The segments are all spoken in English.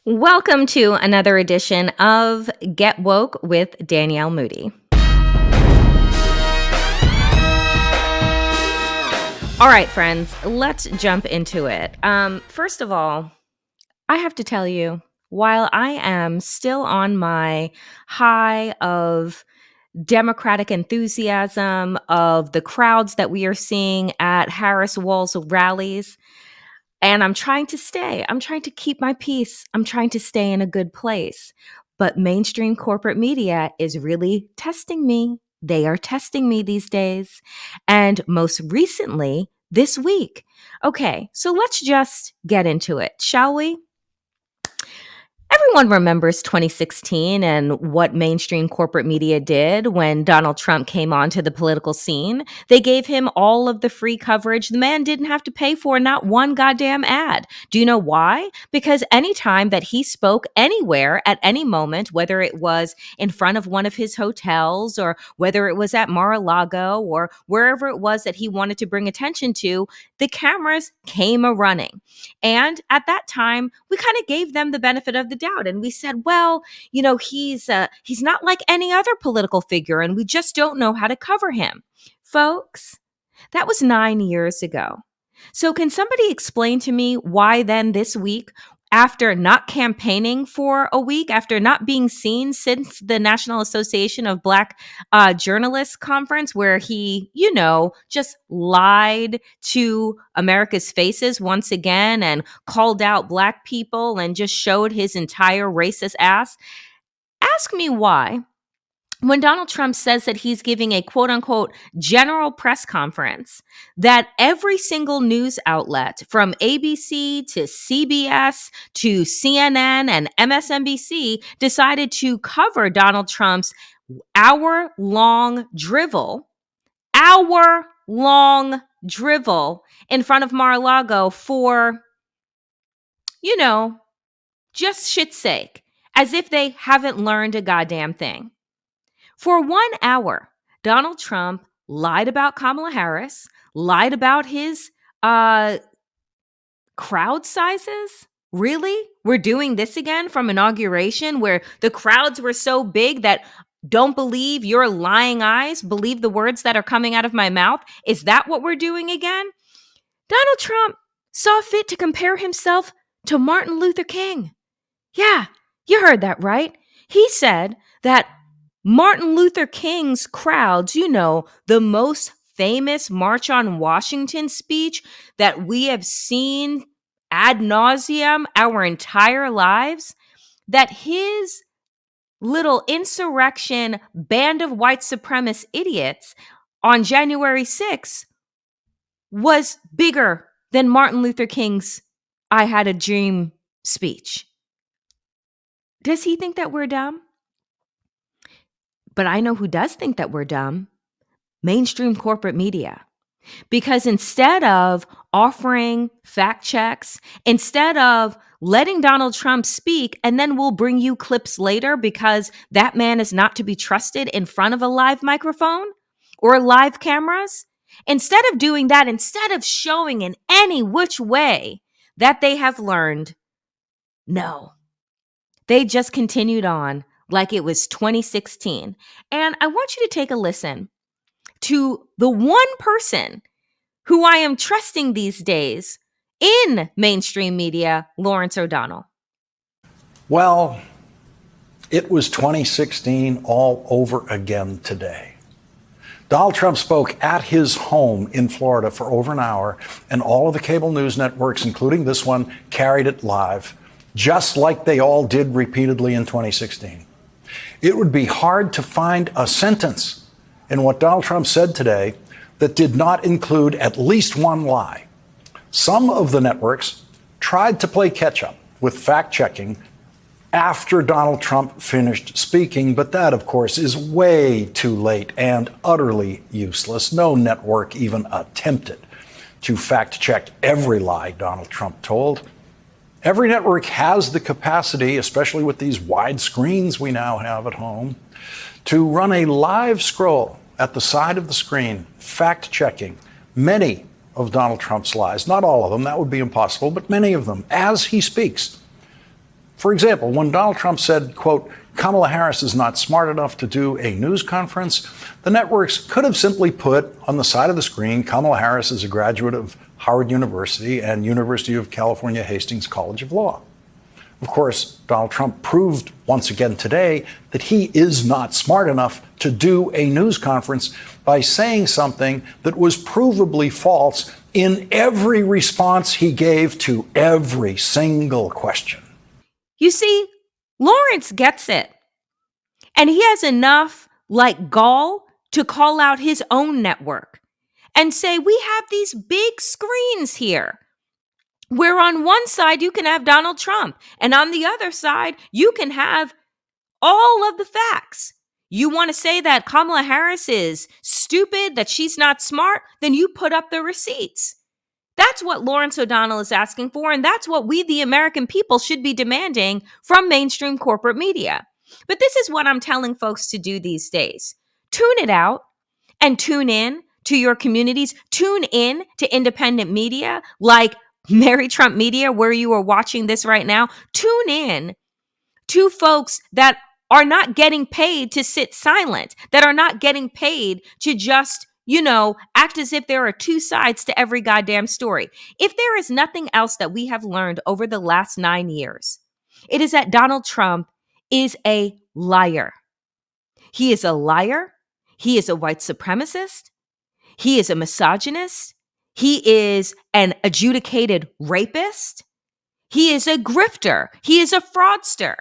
Welcome to another edition of Get Woke with Danielle Moodie. All right, friends, let's jump into it. First of all, I have to tell you, while I am still on my high of Democratic enthusiasm, of the crowds that we are seeing at Harris Walz rallies, and I'm trying to keep my peace. I'm trying to stay in a good place. But mainstream corporate media is really testing me. They are testing me these days. And most recently, this week. Okay, so let's just get into it, shall we? Everyone remembers 2016 and what mainstream corporate media did when Donald Trump came onto the political scene. They gave him all of the free coverage. The man didn't have to pay for not one goddamn ad. Do you know why? Because anytime that he spoke anywhere at any moment, whether it was in front of one of his hotels or whether it was at Mar-a-Lago or wherever it was that he wanted to bring attention to, the cameras came a-running. And at that time, we kind of gave them the benefit of the doubt. And we said, well, he's not like any other political figure, and we just don't know how to cover him. Folks, that was 9 years ago. So can somebody explain to me why then this week, after not campaigning for a week, after not being seen since the National Association of Black Journalists conference, where he, just lied to America's faces once again and called out Black people and just showed his entire racist ass? Ask me why. When Donald Trump says that he's giving a quote unquote general press conference, that every single news outlet from ABC to CBS to CNN and MSNBC decided to cover Donald Trump's hour-long drivel in front of Mar-a-Lago for, just shit's sake, as if they haven't learned a goddamn thing. For 1 hour, Donald Trump lied about Kamala Harris, lied about his crowd sizes. Really? We're doing this again from inauguration where the crowds were so big that don't believe your lying eyes, believe the words that are coming out of my mouth. Is that what we're doing again? Donald Trump saw fit to compare himself to Martin Luther King. Yeah, you heard that right. He said that Martin Luther King's crowds, the most famous March on Washington speech that we have seen ad nauseum our entire lives, that his little insurrection band of white supremacist idiots on January 6th was bigger than Martin Luther King's I Had a Dream speech. Does he think that we're dumb? But I know who does think that we're dumb. Mainstream corporate media. Because instead of offering fact checks, instead of letting Donald Trump speak, and then we'll bring you clips later because that man is not to be trusted in front of a live microphone or live cameras, instead of doing that, instead of showing in any which way that they have learned, no, they just continued on like it was 2016. And I want you to take a listen to the one person who I am trusting these days in mainstream media, Lawrence O'Donnell. Well, it was 2016 all over again today. Donald Trump spoke at his home in Florida for over an hour, and all of the cable news networks, including this one, carried it live, just like they all did repeatedly in 2016. It would be hard to find a sentence in what Donald Trump said today that did not include at least one lie. Some of the networks tried to play catch up with fact-checking after Donald Trump finished speaking, but that, of course, is way too late and utterly useless. No network even attempted to fact-check every lie Donald Trump told. Every network has the capacity, especially with these wide screens we now have at home, to run a live scroll at the side of the screen, fact-checking many of Donald Trump's lies. Not all of them, that would be impossible, but many of them as he speaks. For example, when Donald Trump said, quote, Kamala Harris is not smart enough to do a news conference, the networks could have simply put on the side of the screen, Kamala Harris is a graduate of Howard University and University of California Hastings College of Law. Of course, Donald Trump proved once again today that he is not smart enough to do a news conference by saying something that was provably false in every response he gave to every single question. You see, Lawrence gets it. And he has enough gall to call out his own network and say, we have these big screens here where on one side you can have Donald Trump and on the other side you can have all of the facts. You want to say that Kamala Harris is stupid, that she's not smart, then you put up the receipts. That's what Lawrence O'Donnell is asking for, and that's what we, the American people, should be demanding from mainstream corporate media. But this is what I'm telling folks to do these days. Tune it out and tune in to your communities. Tune in to independent media like Mary Trump Media, where you are watching this right now. Tune in to folks that are not getting paid to sit silent, that are not getting paid to just, act as if there are two sides to every goddamn story. If there is nothing else that we have learned over the last 9 years, it is that Donald Trump is a liar. He is a liar. He is a white supremacist. He is a misogynist. He is an adjudicated rapist. He is a grifter. He is a fraudster.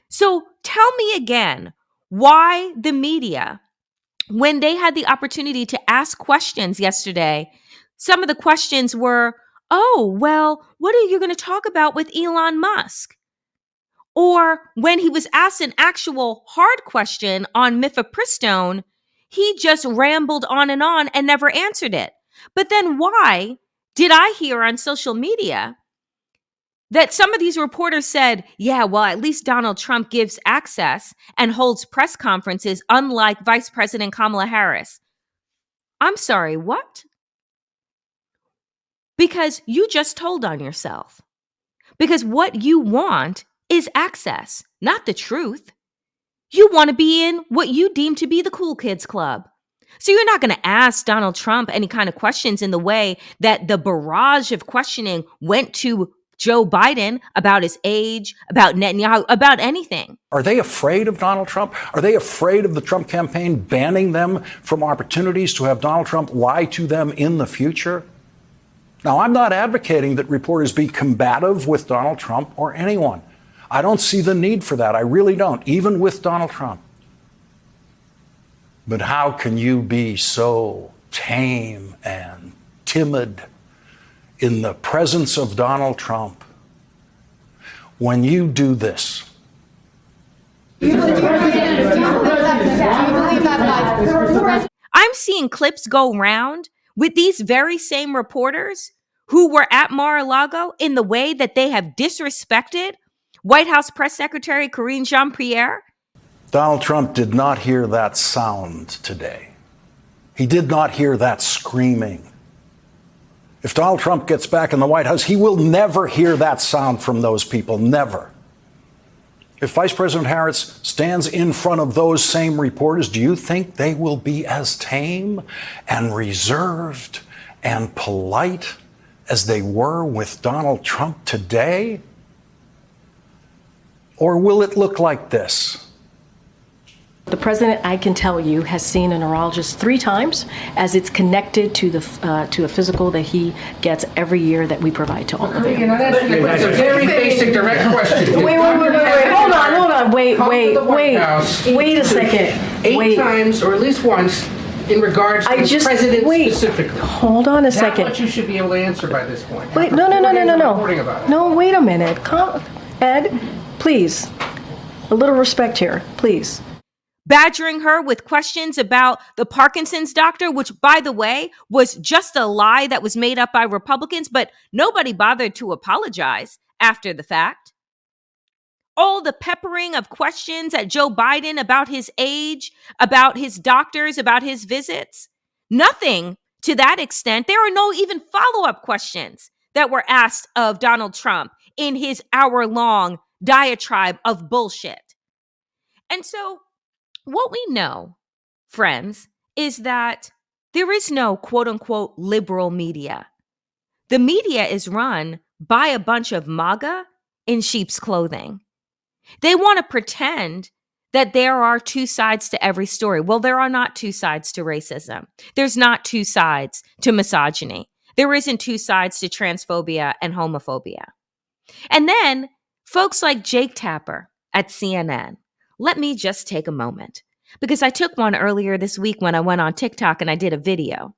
So tell me again why the media, when they had the opportunity to ask questions yesterday, some of the questions were, oh, well, what are you going to talk about with Elon Musk? Or when he was asked an actual hard question on mifepristone, he just rambled on and never answered it. But then why did I hear on social media that some of these reporters said, yeah, well, at least Donald Trump gives access and holds press conferences, unlike Vice President Kamala Harris? I'm sorry, what? Because you just told on yourself. Because what you want is access, not the truth. You want to be in what you deem to be the cool kids club. So you're not going to ask Donald Trump any kind of questions in the way that the barrage of questioning went to Joe Biden about his age, about Netanyahu, about anything. Are they afraid of Donald Trump? Are they afraid of the Trump campaign banning them from opportunities to have Donald Trump lie to them in the future? Now, I'm not advocating that reporters be combative with Donald Trump or anyone. I don't see the need for that. I really don't, even with Donald Trump. But how can you be so tame and timid in the presence of Donald Trump when you do this? I'm seeing clips go round with these very same reporters who were at Mar-a-Lago in the way that they have disrespected White House Press Secretary Karine Jean-Pierre. Donald Trump did not hear that sound today. He did not hear that screaming. If Donald Trump gets back in the White House, he will never hear that sound from those people, never. If Vice President Harris stands in front of those same reporters, do you think they will be as tame and reserved and polite as they were with Donald Trump today? Or will it look like this? The president, I can tell you, has seen a neurologist 3 times, as it's connected to a physical that he gets every year that we provide to all of you. That's a very basic, direct question. Wait. Hold on. Wait a second. 8 times, or at least once, in regards to the president specifically. Hold on a second. That's what you should be able to answer by this point. Wait, no. No, wait a minute. Ed, please. A little respect here, please. Badgering her with questions about the Parkinson's doctor, which, by the way, was just a lie that was made up by Republicans, but nobody bothered to apologize after the fact. All the peppering of questions at Joe Biden about his age, about his doctors, about his visits. Nothing to that extent. There are no even follow-up questions that were asked of Donald Trump in his hour-long diatribe of bullshit. And so what we know, friends, is that there is no quote unquote liberal media. The media is run by a bunch of MAGA in sheep's clothing. They want to pretend that there are two sides to every story. Well, there are not two sides to racism. There's not two sides to misogyny. There isn't two sides to transphobia and homophobia. And then folks like Jake Tapper at CNN. Let me just take a moment, because I took one earlier this week when I went on TikTok and I did a video.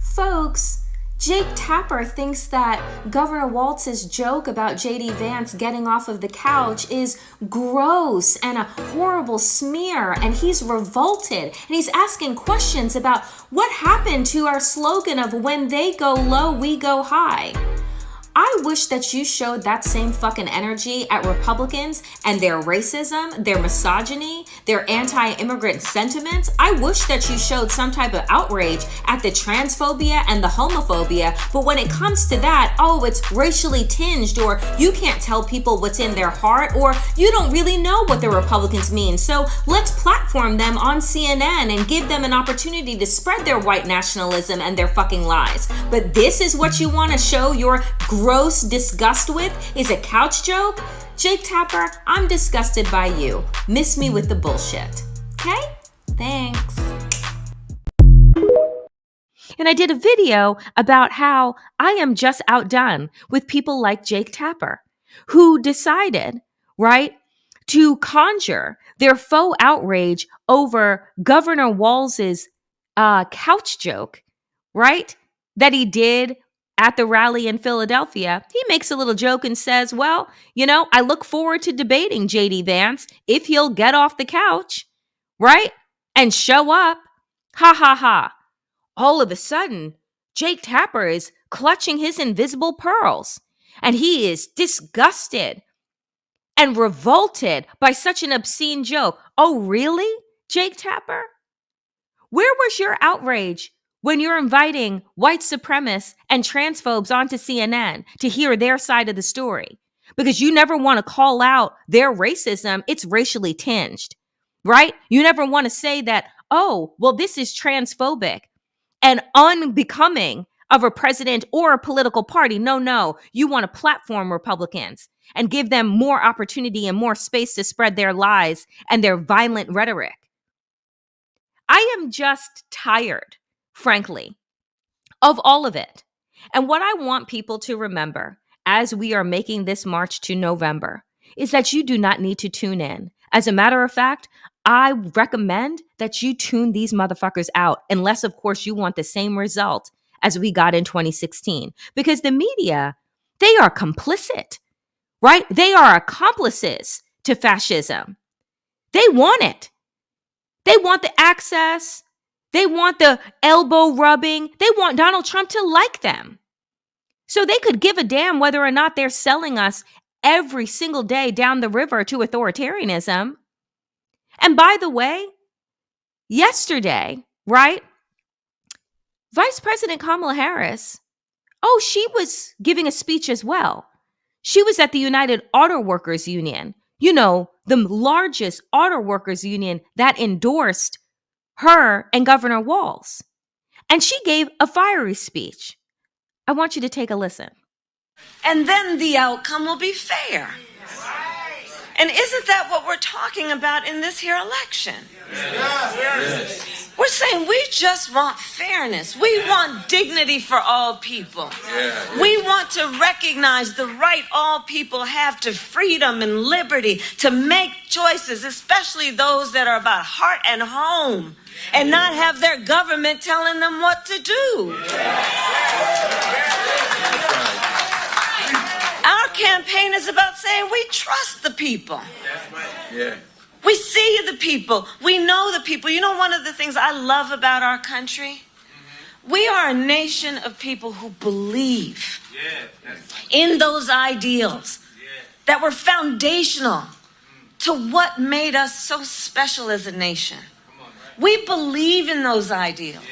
Folks, Jake Tapper thinks that Governor Walz's joke about JD Vance getting off of the couch is gross and a horrible smear, and he's revolted, and he's asking questions about what happened to our slogan of when they go low, we go high. I wish that you showed that same fucking energy at Republicans and their racism, their misogyny, their anti-immigrant sentiments. I wish that you showed some type of outrage at the transphobia and the homophobia. But when it comes to that, oh, it's racially tinged, or you can't tell people what's in their heart, or you don't really know what the Republicans mean. So let's platform them on CNN and give them an opportunity to spread their white nationalism and their fucking lies. But this is what you want to show your gross disgust with, is a couch joke? Jake Tapper, I'm disgusted by you. Miss me with the bullshit. Okay? Thanks. And I did a video about how I am just outdone with people like Jake Tapper, who decided, right, to conjure their faux outrage over Governor Walz's couch joke, right, that he did at the rally in Philadelphia. He makes a little joke and says, well, you know, I look forward to debating JD Vance if he'll get off the couch, right? And show up. Ha ha ha. All of a sudden, Jake Tapper is clutching his invisible pearls, and he is disgusted and revolted by such an obscene joke. Oh, really, Jake Tapper? Where was your outrage when you're inviting white supremacists and transphobes onto CNN to hear their side of the story? Because you never want to call out their racism. It's racially tinged, right? You never want to say that, oh, well, this is transphobic and unbecoming of a president or a political party. No. You want to platform Republicans and give them more opportunity and more space to spread their lies and their violent rhetoric. I am just tired, frankly, of all of it. And what I want people to remember as we are making this march to November is that you do not need to tune in. As a matter of fact, I recommend that you tune these motherfuckers out, unless, of course, you want the same result as we got in 2016. Because the media, they are complicit, right? They are accomplices to fascism. They want it. They want the access. They want the elbow rubbing. They want Donald Trump to like them. So they could give a damn whether or not they're selling us every single day down the river to authoritarianism. And by the way, yesterday, right, Vice President Kamala Harris, oh, she was giving a speech as well. She was at the United Auto Workers Union, you know, the largest auto workers union that endorsed her and Governor Walz. And she gave a fiery speech. I want you to take a listen. And then the outcome will be fair. And isn't that what we're talking about in this here election? Yes. We're saying we just want fairness. We want dignity for all people. We want to recognize the right all people have to freedom and liberty to make choices, especially those that are about heart and home, and not have their government telling them what to do. Our campaign is about saying we trust the people. We see the people. We know the people. You know, one of the things I love about our country? We are a nation of people who believe in those ideals that were foundational to what made us so special as a nation. We believe in those ideals.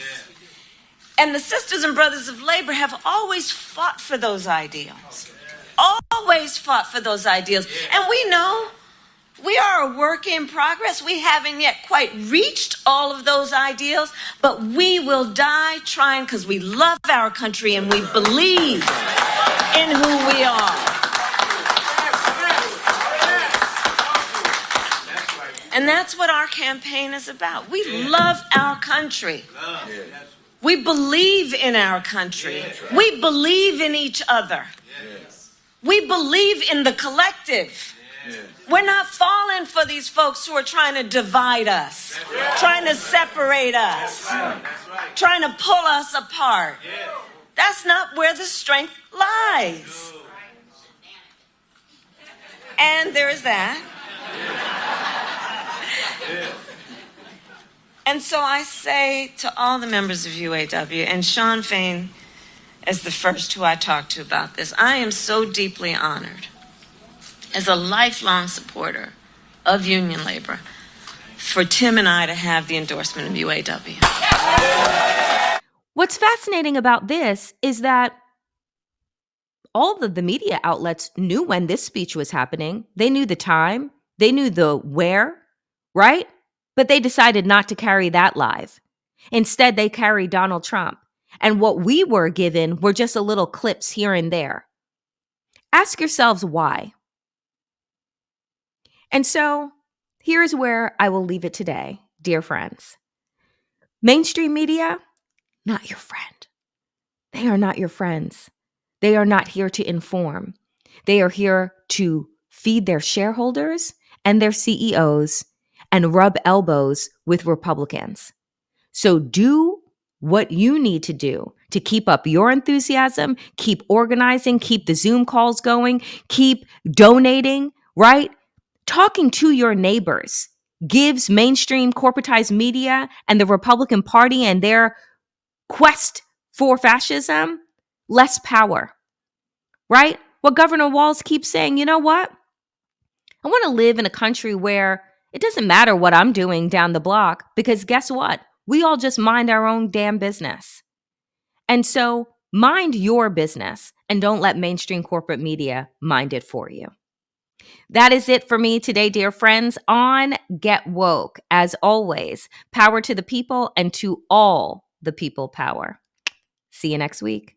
And the sisters and brothers of labor have always fought for those ideals. always fought for those ideals. And we know we are a work in progress. We haven't yet quite reached all of those ideals, but we will die trying because we love our country and we believe in who we are. And that's what our campaign is about. We love our country. We believe in our country. We believe in each other. We believe in the collective. We're not falling for these folks who are trying to divide us, trying to separate us, trying to pull us apart. That's not where the strength lies. And there is that. And so I say to all the members of UAW, and Sean Fain is the first who I talked to about this, I am so deeply honored as a lifelong supporter of union labor for Tim and I to have the endorsement of UAW. What's fascinating about this is that all of the media outlets knew when this speech was happening. They knew the time. They knew the where, right? But they decided not to carry that live. Instead, they carried Donald Trump. And what we were given were just a little clips here and there. Ask yourselves why. And so here's where I will leave it today, dear friends. Mainstream media, not your friend. They are not your friends. They are not here to inform. They are here to feed their shareholders and their CEOs and rub elbows with Republicans. So do what you need to do to keep up your enthusiasm, keep organizing, keep the Zoom calls going, keep donating, right? Talking to your neighbors gives mainstream corporatized media and the Republican Party and their quest for fascism less power, right? What Governor Walz keeps saying, you know what? I want to live in a country where it doesn't matter what I'm doing down the block, because guess what? We all just mind our own damn business. And so mind your business and don't let mainstream corporate media mind it for you. That is it for me today, dear friends, on Get Woke. As always, power to the people and to all the people power. See you next week.